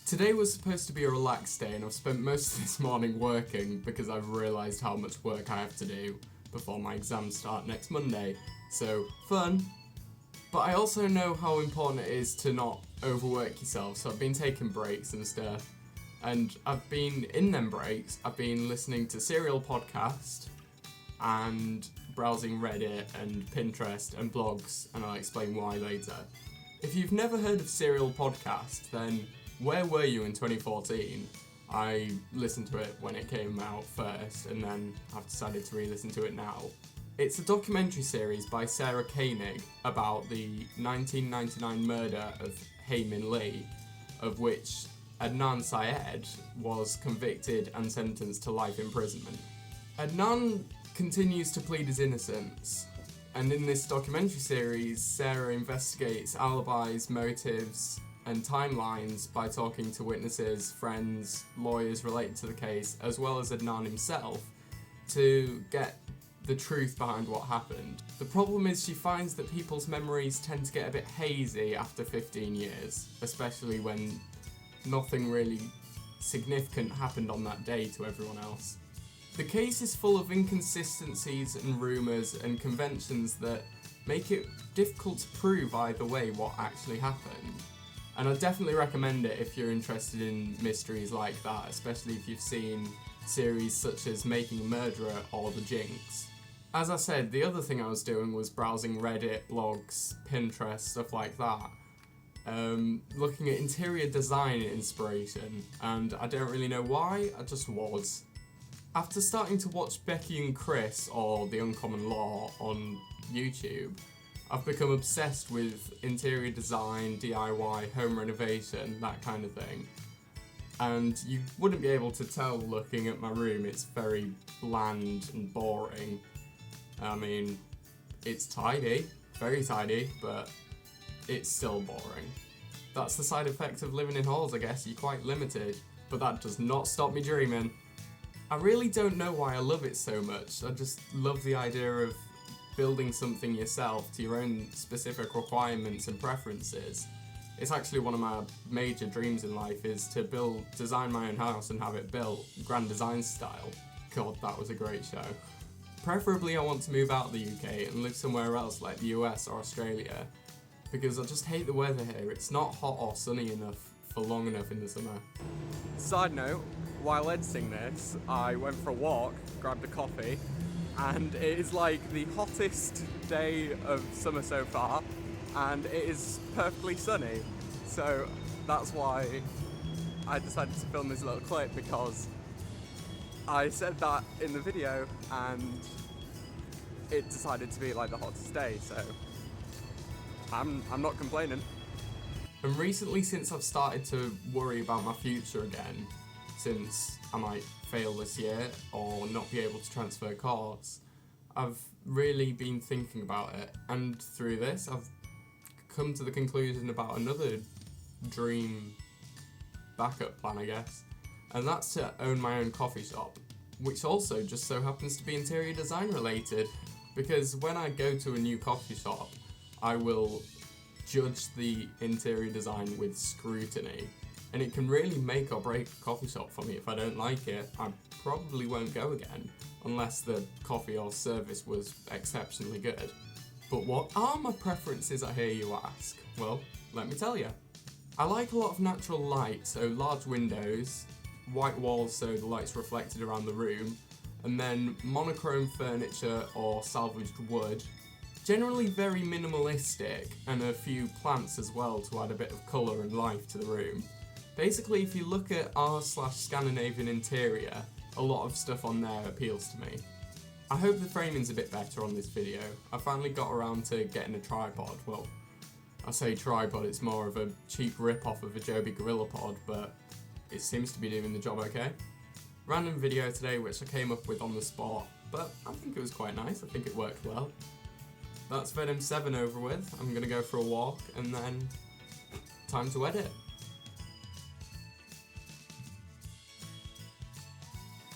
Today was supposed to be a relaxed day and I've spent most of this morning working because I've realised how much work I have to do before my exams start next Monday. So, fun. But I also know how important it is to not overwork yourself, so I've been taking breaks and stuff. And I've been, in them breaks, I've been listening to Serial Podcast and browsing Reddit and Pinterest and blogs, and I'll explain why later. If you've never heard of Serial Podcast, then where were you in 2014? I listened to it when it came out first, and then I've decided to re-listen to it now. It's a documentary series by Sarah Koenig about the 1999 murder of Hae-Min Lee, of which Adnan Syed was convicted and sentenced to life imprisonment. Adnan continues to plead his innocence, and in this documentary series, Sarah investigates alibis, motives, and timelines by talking to witnesses, friends, lawyers related to the case, as well as Adnan himself, to get the truth behind what happened. The problem is she finds that people's memories tend to get a bit hazy after 15 years, especially when nothing really significant happened on that day to everyone else. The case is full of inconsistencies and rumours and conventions that make it difficult to prove either way what actually happened. And I definitely recommend it if you're interested in mysteries like that, especially if you've seen series such as Making a Murderer or The Jinx. As I said, the other thing I was doing was browsing Reddit, blogs, Pinterest, stuff like that. Looking at interior design inspiration, and I don't really know why, I just was. After starting to watch Becky and Chris, or The Uncommon Law, on YouTube, I've become obsessed with interior design, DIY, home renovation, that kind of thing. And you wouldn't be able to tell looking at my room, it's very bland and boring. I mean, it's tidy, very tidy, but it's still boring. That's the side effect of living in halls, I guess, you're quite limited, but that does not stop me dreaming. I really don't know why I love it so much, I just love the idea of building something yourself to your own specific requirements and preferences. It's actually one of my major dreams in life is to design my own house and have it built Grand Design style. God, that was a great show. Preferably I want to move out of the UK and live somewhere else like the US or Australia, because I just hate the weather here. It's not hot or sunny enough for long enough in the summer. Side note, while editing this, I went for a walk, grabbed a coffee, and it is like the hottest day of summer so far, and it is perfectly sunny. So that's why I decided to film this little clip, because I said that in the video and it decided to be like the hottest day, so I'm not complaining. And recently, since I've started to worry about my future again, since I might fail this year or not be able to transfer course, I've really been thinking about it, and through this I've come to the conclusion about another dream backup plan, I guess, and that's to own my own coffee shop, which also just so happens to be interior design related, because when I go to a new coffee shop, I will judge the interior design with scrutiny, and it can really make or break a coffee shop for me. If I don't like it, I probably won't go again, unless the coffee or service was exceptionally good. But what are my preferences, I hear you ask? Well, let me tell you. I like a lot of natural light, so large windows, white walls so the light's reflected around the room, and then monochrome furniture or salvaged wood. Generally very minimalistic, and a few plants as well to add a bit of colour and life to the room. Basically, if you look at r/Scandinavian interior, a lot of stuff on there appeals to me. I hope the framing's a bit better on this video. I finally got around to getting a tripod. Well, I say tripod, it's more of a cheap rip-off of a Joby GorillaPod, but it seems to be doing the job okay. Random video today which I came up with on the spot, but I think it was quite nice, I think it worked well. That's Vedim 7 over with. I'm gonna go for a walk and then time to edit.